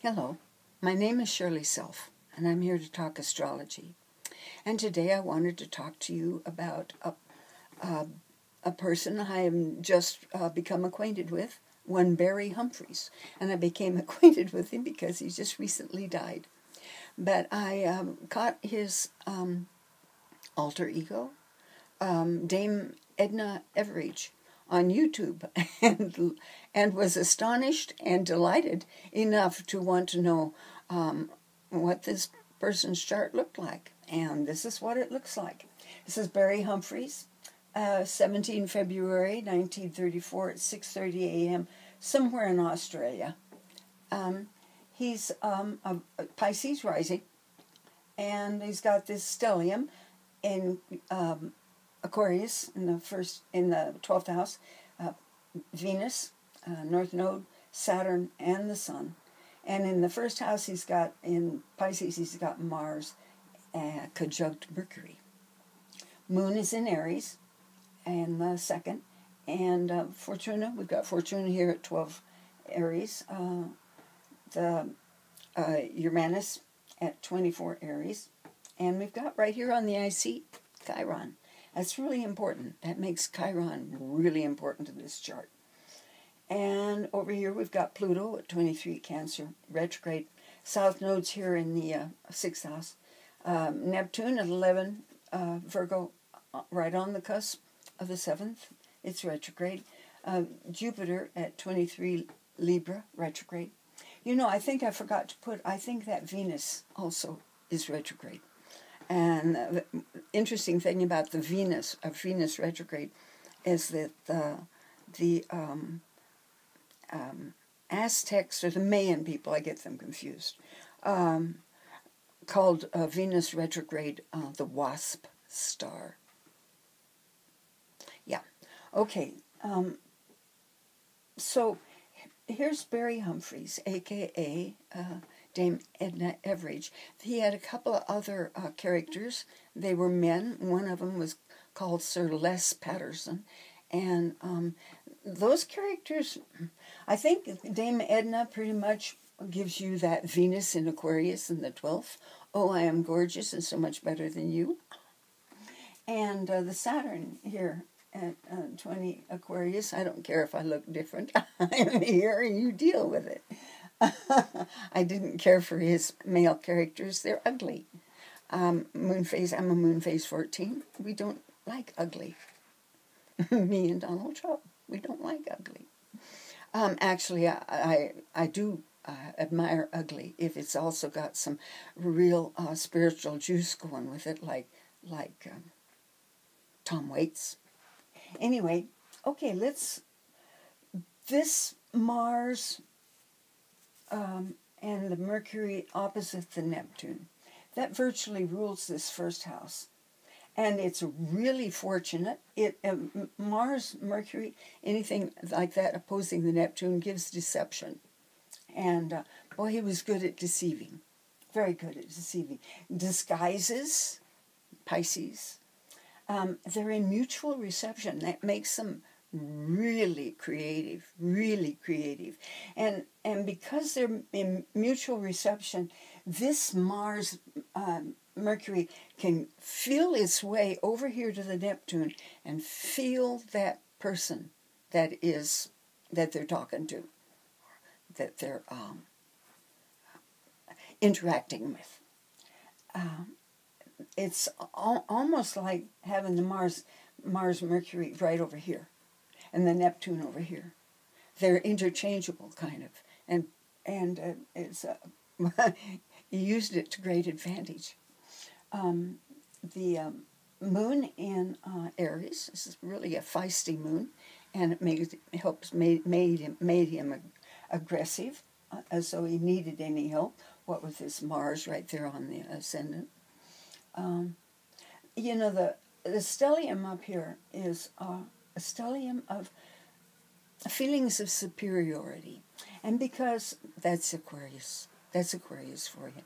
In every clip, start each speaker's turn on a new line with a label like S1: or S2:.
S1: Hello, my name is Shirley Self, and I'm here to talk astrology. And today I wanted to talk to you about a person I have just become acquainted with, one Barry Humphries. And I became acquainted with him because he just recently died. But I caught his alter ego, Dame Edna Everage, on YouTube and was astonished and delighted enough to want to know what this person's chart looked like. And this is what it looks like. This is Barry Humphries, 17 February 1934 at 6:30 a.m. somewhere in Australia. He's a Pisces rising, and he's got this stellium in Aquarius in the 12th house, Venus, North Node, Saturn, and the Sun. And in the first house, in Pisces, he's got Mars conjunct Mercury. Moon is in Aries, and the second. And Fortuna, we've got Fortuna here at 12 Aries. The Uranus at 24 Aries. And we've got right here on the IC, Chiron. That's really important. That makes Chiron really important to this chart. And over here we've got Pluto at 23 Cancer, retrograde. South node's here in the 6th house. Neptune at 11 Virgo, right on the cusp of the 7th. It's retrograde. Jupiter at 23 Libra, retrograde. You know, I think I forgot to put, I think that Venus also is retrograde. And the interesting thing about the Venus retrograde is that the Aztecs, or the Mayan people, I get them confused, called Venus retrograde the Wasp star. Yeah. Okay. So here's Barry Humphries, a.k.a. Dame Edna Everage. He had a couple of other characters. They were men. One of them was called Sir Les Patterson. And those characters, I think Dame Edna pretty much gives you that Venus in Aquarius in the 12th. Oh, I am gorgeous and so much better than you. And the Saturn here at 20 Aquarius, I don't care if I look different. I'm here and you deal with it. I didn't care for his male characters. They're ugly. Moon phase, I'm a moon phase 14. We don't like ugly. Me and Donald Trump, we don't like ugly. Actually, I do admire ugly if it's also got some real spiritual juice going with it, like Tom Waits. Anyway, okay, this Mars and the Mercury opposite the Neptune, that virtually rules this first house. And it's really fortunate. Mars, Mercury, anything like that opposing the Neptune gives deception. And, boy, he was good at deceiving. Very good at deceiving. Disguises, Pisces. They're in mutual reception. That makes them really creative. And because they're in mutual reception, this Mars Mercury can feel its way over here to the Neptune and feel that person that they're talking to, that they're interacting with. It's almost like having the Mars Mercury right over here and the Neptune over here. They're interchangeable, kind of, and it's he used it to great advantage. The moon in Aries, this is really a feisty moon, and it made him aggressive, as though he needed any help. What with this Mars right there on the ascendant. You know, the stellium up here is a stellium of feelings of superiority, and because that's Aquarius for you.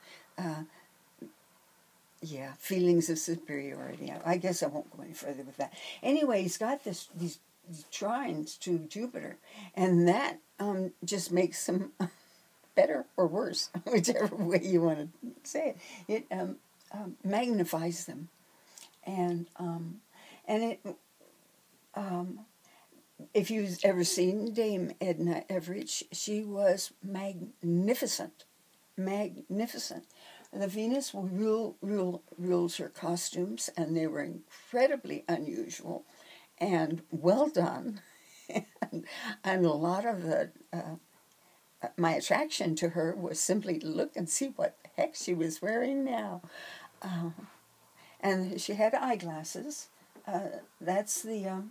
S1: Yeah, feelings of superiority. I guess I won't go any further with that. Anyway, he's got these trines to Jupiter, and that just makes him better or worse, whichever way you want to say it. It magnifies them, and it. If you've ever seen Dame Edna Everage, she was magnificent, magnificent. The Venus rules her costumes, and they were incredibly unusual and well done. and a lot of the my attraction to her was simply to look and see what the heck she was wearing now. And she had eyeglasses. That's the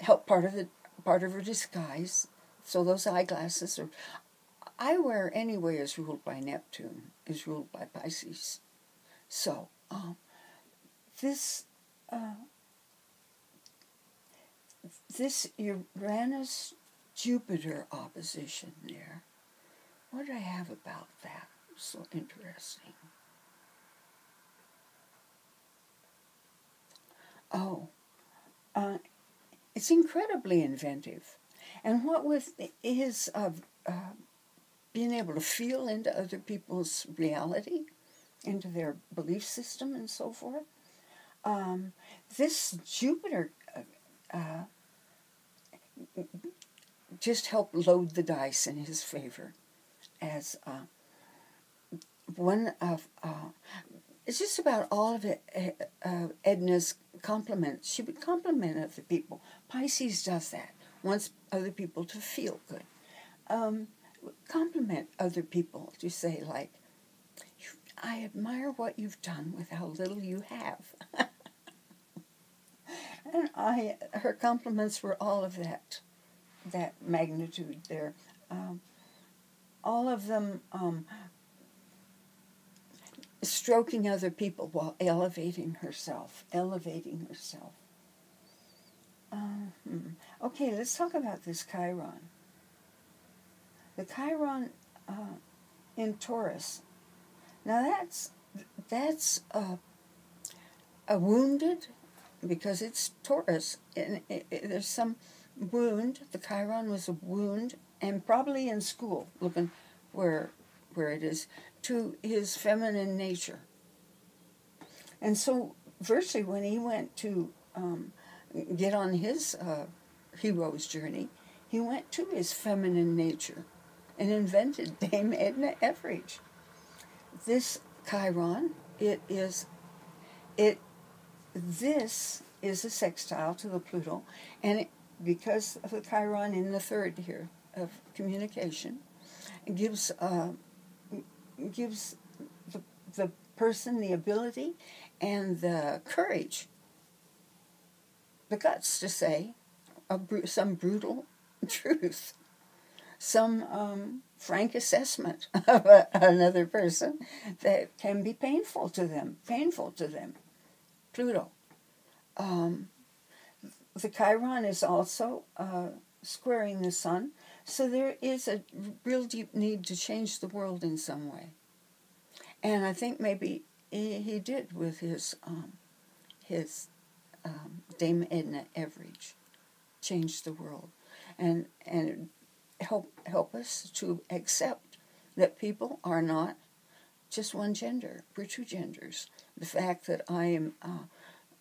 S1: help part of her disguise. So those eyeglasses are. I wear anyway is ruled by Neptune, is ruled by Pisces. So this Uranus Jupiter opposition there. What do I have about that? So interesting. It's incredibly inventive. And what with his being able to feel into other people's reality, into their belief system and so forth, this Jupiter just helped load the dice in his favor as one of... it's just about all of it, Edna's compliments. She would compliment other people. Pisces does that, wants other people to feel good. Compliment other people, to say, like, I admire what you've done with how little you have. And her compliments were all of that magnitude there. All of them stroking other people while elevating herself. Okay, let's talk about this Chiron. The Chiron in Taurus. Now that's a wounded, because it's Taurus, and there's some wound. The Chiron was a wound, and probably in school, looking where it is, to his feminine nature. And so, virtually, when he went to get on his hero's journey, he went to his feminine nature and invented Dame Edna Everage. This Chiron, this is a sextile to the Pluto, and because of the Chiron in the third here of communication, it gives the person the ability and the courage, the guts to say some brutal truth, some frank assessment of another person that can be painful to them. Pluto. The Chiron is also squaring the sun, so there is a real deep need to change the world in some way. And I think maybe he did with his Dame Edna Everage, change the world, and help us to accept that people are not just one gender. We're two genders. The fact that I am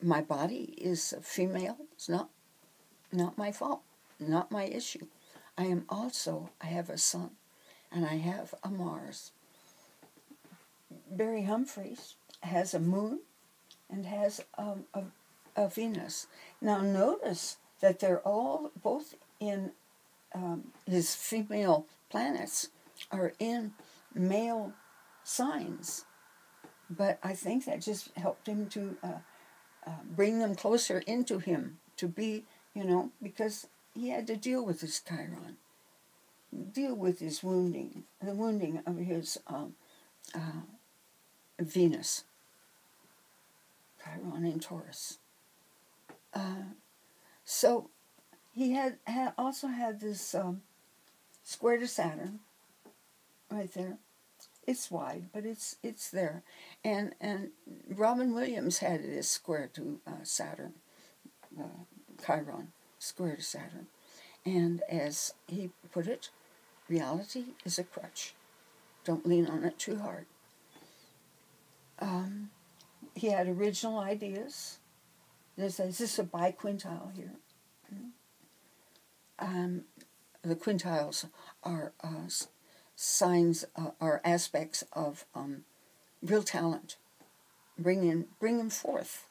S1: my body is female, it's not my fault, not my issue. I have a sun, and I have a Mars. Barry Humphries has a moon and has a Venus. Now notice that they're all both in his female planets are in male signs, but I think that just helped him to bring them closer into him, to be, because he had to deal with his Chiron, deal with his wounding, the wounding of his Venus, Chiron in Taurus. So he also had this square to Saturn right there. It's wide, but it's there. And Robin Williams had this square to Saturn, Chiron, square to Saturn. And as he put it, Reality is a crutch. Don't lean on it too hard. He had original ideas. Is this a biquintile here? The quintiles are signs, are aspects of real talent. Bring them forth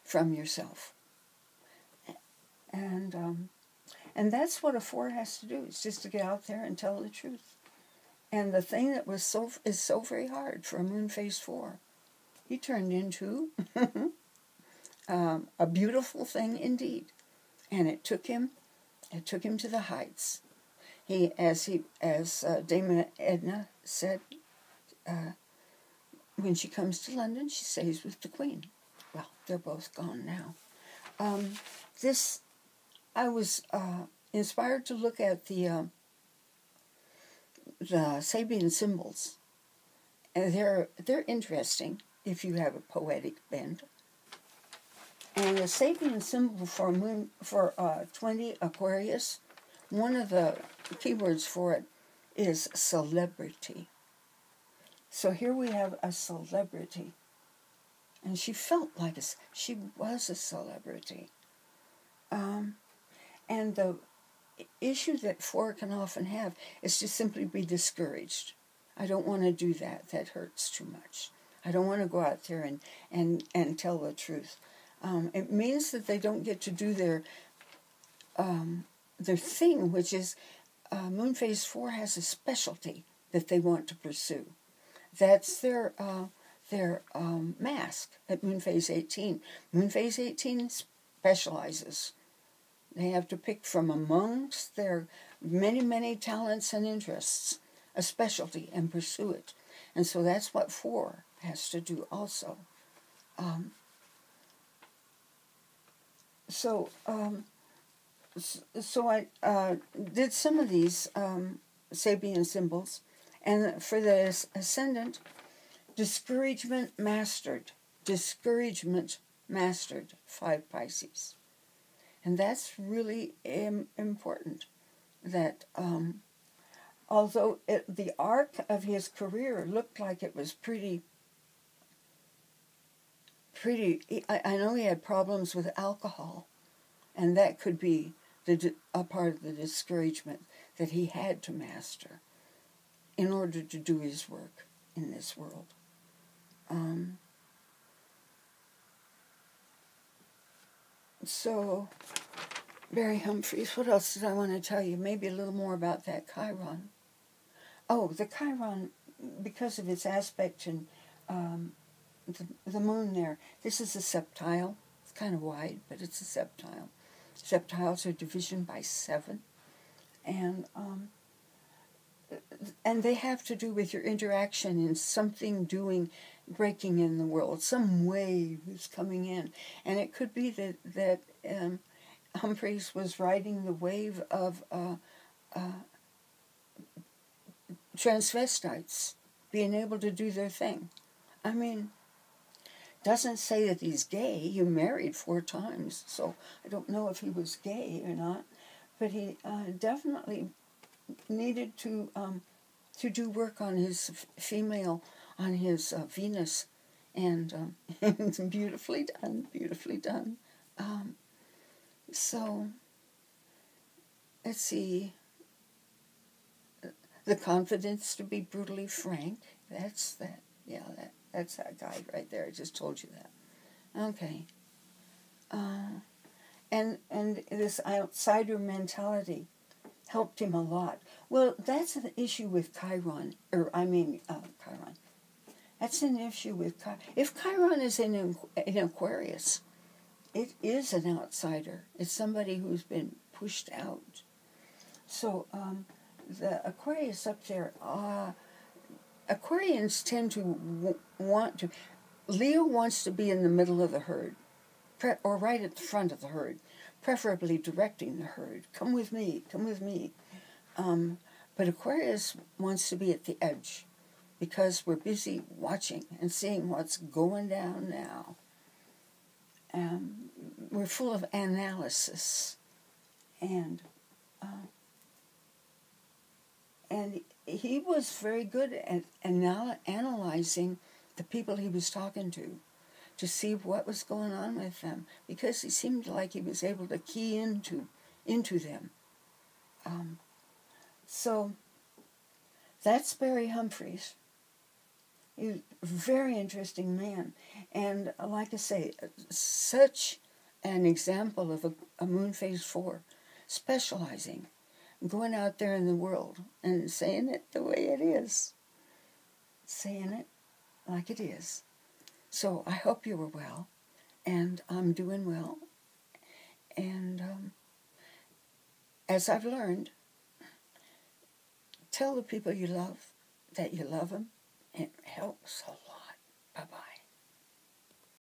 S1: from yourself. And that's what a 4 has to do. It's just to get out there and tell the truth. And the thing that is so very hard for a moon phase 4, he turned into a beautiful thing indeed. And it took him to the heights. As Dame Edna said, when she comes to London, she stays with the Queen. Well, they're both gone now. I was inspired to look at the Sabian symbols. And they're interesting if you have a poetic bent. And the Sabian symbol for 20 Aquarius, one of the keywords for it is celebrity. So here we have a celebrity. And she felt like she was a celebrity. And the issue that 4 can often have is to simply be discouraged. I don't want to do that. That hurts too much. I don't want to go out there and tell the truth. It means that they don't get to do their thing, which is Moon Phase 4 has a specialty that they want to pursue. That's their mask at Moon Phase 18. Moon Phase 18 specializes. They have to pick from amongst their many, many talents and interests a specialty and pursue it. And so that's what 4 has to do also. So I did some of these Sabian symbols, and for the ascendant, discouragement mastered, 5 Pisces. And that's really important, that although the arc of his career looked like it was pretty, I know he had problems with alcohol, and that could be a part of the discouragement that he had to master in order to do his work in this world. So, Barry Humphries, what else did I want to tell you? Maybe a little more about that Chiron. Oh, the Chiron, because of its aspect in the moon there, this is a septile. It's kind of wide, but it's a septile. Septiles are division by 7. And they have to do with your interaction in something breaking in the world. Some wave is coming in. And it could be that Humphries was riding the wave of transvestites being able to do their thing. I mean, doesn't say that he's gay. He married 4 times, so I don't know if he was gay or not. But he definitely needed to do work on his female, on his Venus, and it's beautifully done. So, let's see. The confidence to be brutally frank. That's that. Yeah, that's that guy right there. I just told you that. Okay. And this outsider mentality helped him a lot. Well, that's an issue with Chiron. Chiron. That's an issue with Chiron. If Chiron is in Aquarius, it is an outsider. It's somebody who's been pushed out. So, the Aquarius up there, Aquarians tend to want to, Leo wants to be in the middle of the herd, or right at the front of the herd, preferably directing the herd. Come with me. But Aquarius wants to be at the edge, because we're busy watching and seeing what's going down now. We're full of analysis, and And he was very good at analyzing the people he was talking to see what was going on with them, because he seemed like he was able to key into them. So that's Barry Humphries. He's a very interesting man. And like I say, such an example of a moon phase 4, specializing, going out there in the world and saying it the way it is, saying it like it is. So I hope you were well, and I'm doing well. And as I've learned, tell the people you love that you love them. It helps a lot. Bye-bye.